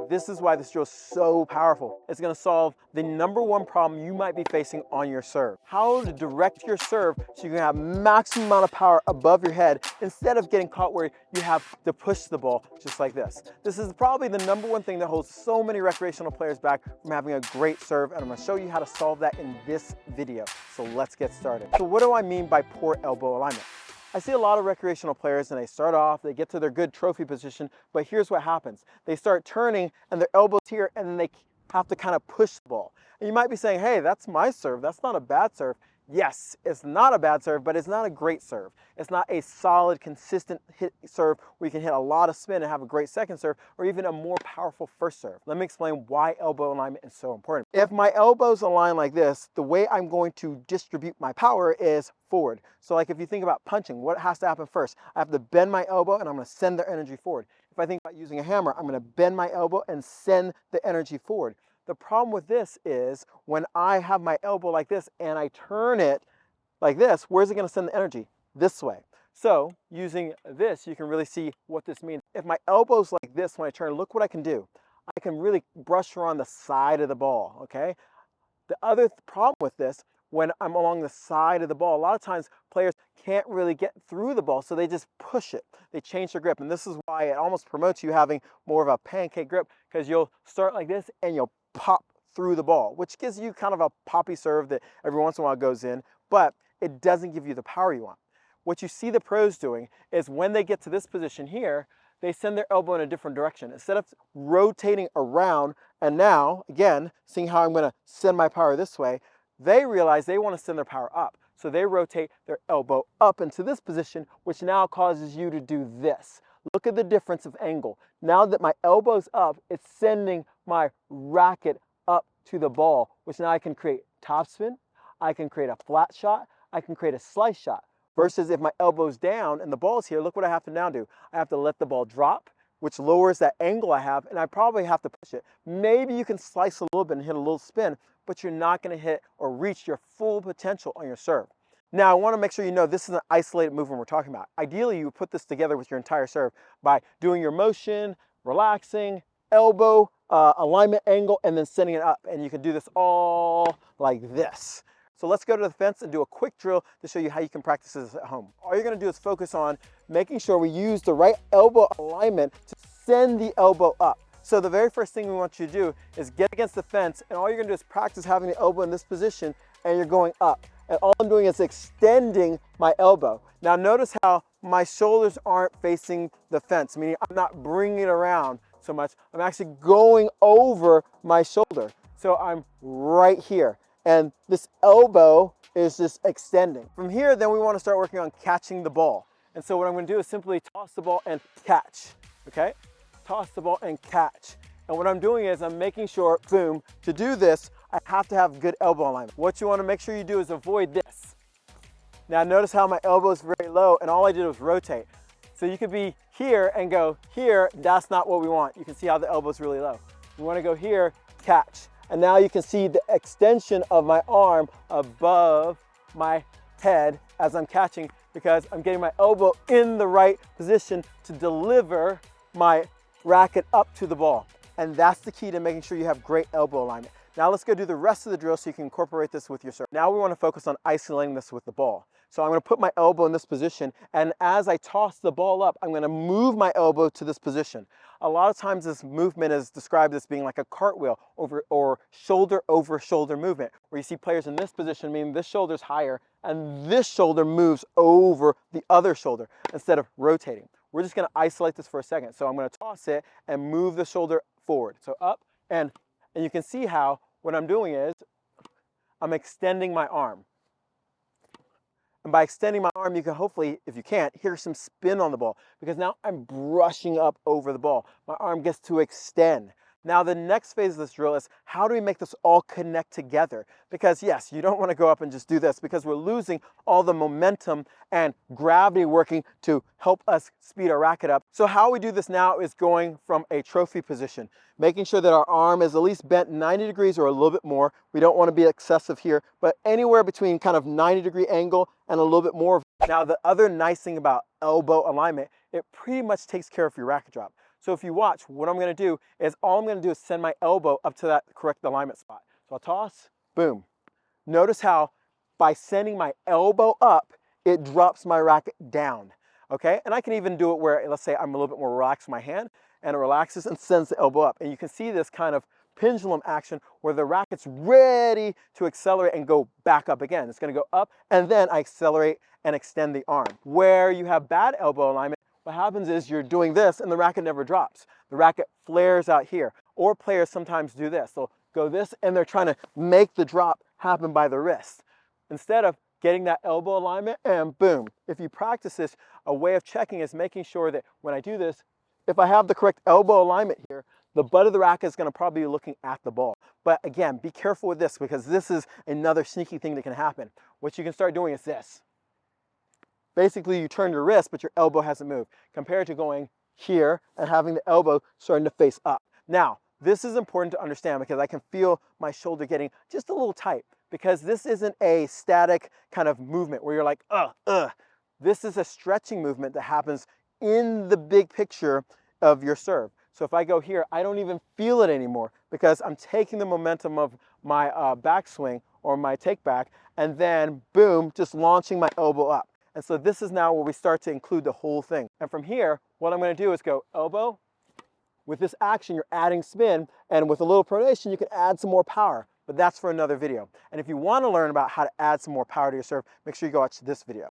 This is why this drill is so powerful. It's going to solve the #1 problem you might be facing on your serve. How to direct your serve so you can have maximum amount of power above your head instead of getting caught where you have to push the ball just like this. This is probably the #1 thing that holds so many recreational players back from having a great serve, and I'm going to show you how to solve that in this video. So let's get started. So what do I mean by poor elbow alignment? I see a lot of recreational players and they start off, they get to their good trophy position, but here's what happens. They start turning and their elbow's here and then they have to kind of push the ball. And you might be saying, hey, that's my serve, that's not a bad serve. Yes, it's not a bad serve, but it's not a great serve. It's not a solid, consistent hit serve where you can hit a lot of spin and have a great second serve, or even a more powerful first serve. Let me explain why elbow alignment is so important. If my elbows align like this, the way I'm going to distribute my power is forward. So like if you think about punching, what has to happen first? I have to bend my elbow and I'm going to send the energy forward. If I think about using a hammer, I'm going to bend my elbow and send the energy forward. The problem with this is when I have my elbow like this and I turn it like this, where's it going to send the energy? This way. So using this, you can really see what this means. If my elbow's like this when I turn, look what I can do. I can really brush around the side of the ball, okay? The other problem with this, when I'm along the side of the ball, a lot of times players can't really get through the ball, so they just push it. They change their grip, and this is why it almost promotes you having more of a pancake grip, because you'll start like this and you'll pop through the ball, which gives you kind of a poppy serve that every once in a while goes in, but it doesn't give you the power you want. What you see the pros doing is when they get to this position here, they send their elbow in a different direction. Instead of rotating around, and now, again, seeing how I'm going to send my power this way, they realize they want to send their power up. So they rotate their elbow up into this position, which now causes you to do this. Look at the difference of angle. Now that my elbow's up, it's sending my racket up to the ball, which now I can create topspin, I can create a flat shot, I can create a slice shot. Versus if my elbow's down and the ball's here, look what I have to now do. I have to let the ball drop, which lowers that angle I have, and I probably have to push it. Maybe you can slice a little bit and hit a little spin, but you're not going to hit or reach your full potential on your serve. Now, I want to make sure you know this is an isolated movement we're talking about. Ideally, you would put this together with your entire serve by doing your motion, relaxing, elbow, alignment angle, and then sending it up. And you can do this all like this. So let's go to the fence and do a quick drill to show you how you can practice this at home. All you're going to do is focus on making sure we use the right elbow alignment to send the elbow up. So the very first thing we want you to do is get against the fence, and all you're going to do is practice having the elbow in this position, and you're going up. And all I'm doing is extending my elbow. Now notice how my shoulders aren't facing the fence, meaning I'm not bringing it around so much. I'm actually going over my shoulder. So I'm right here. And this elbow is just extending. From here, then we want to start working on catching the ball. And so what I'm going to do is simply toss the ball and catch, okay? Toss the ball and catch. And what I'm doing is I'm making sure, boom, to do this, I have to have good elbow alignment. What you want to make sure you do is avoid this. Now notice how my elbow is very low and all I did was rotate. So you could be here and go here, that's not what we want. You can see how the elbow is really low. You want to go here, catch. And now you can see the extension of my arm above my head as I'm catching, because I'm getting my elbow in the right position to deliver my racket up to the ball. And that's the key to making sure you have great elbow alignment. Now let's go do the rest of the drill so you can incorporate this with your serve. Now we want to focus on isolating this with the ball. So I'm going to put my elbow in this position, and as I toss the ball up, I'm going to move my elbow to this position. A lot of times this movement is described as being like a cartwheel or shoulder over shoulder movement, where you see players in this position, meaning this shoulder's higher and this shoulder moves over the other shoulder instead of rotating. We're just going to isolate this for a second. So I'm going to toss it and move the shoulder forward. So up, and you can see how what I'm doing is I'm extending my arm. And by extending my arm, you can hopefully, if you can't, hear some spin on the ball, because now I'm brushing up over the ball. My arm gets to extend. Now the next phase of this drill is how do we make this all connect together? Because yes, you don't want to go up and just do this, because we're losing all the momentum and gravity working to help us speed our racket up. So how we do this now is going from a trophy position, making sure that our arm is at least bent 90 degrees or a little bit more. We don't want to be excessive here, but anywhere between kind of 90-degree angle and a little bit more. Now the other nice thing about elbow alignment, it pretty much takes care of your racket drop. So if you watch, what I'm gonna do is all I'm gonna do is send my elbow up to that correct alignment spot. So I'll toss, boom. Notice how by sending my elbow up, it drops my racket down, okay? And I can even do it where, let's say I'm a little bit more relaxed in my hand, and it relaxes and sends the elbow up. And you can see this kind of pendulum action where the racket's ready to accelerate and go back up again. It's gonna go up, and then I accelerate and extend the arm. Where you have bad elbow alignment, what happens is you're doing this and the racket never drops. The racket flares out here. Or players sometimes do this. They'll go this and they're trying to make the drop happen by the wrist. Instead of getting that elbow alignment and boom. If you practice this, a way of checking is making sure that when I do this, if I have the correct elbow alignment here, the butt of the racket is going to probably be looking at the ball. But again, be careful with this because this is another sneaky thing that can happen. What you can start doing is this. Basically, you turn your wrist, but your elbow hasn't moved, compared to going here and having the elbow starting to face up. Now, this is important to understand because I can feel my shoulder getting just a little tight because this isn't a static kind of movement where you're like, This is a stretching movement that happens in the big picture of your serve. So if I go here, I don't even feel it anymore because I'm taking the momentum of my backswing or my take back and then boom, just launching my elbow up. And so this is now where we start to include the whole thing. And from here, what I'm going to do is go elbow. With this action, you're adding spin, and with a little pronation, you can add some more power. But that's for another video. And if you want to learn about how to add some more power to your serve, make sure you go watch this video.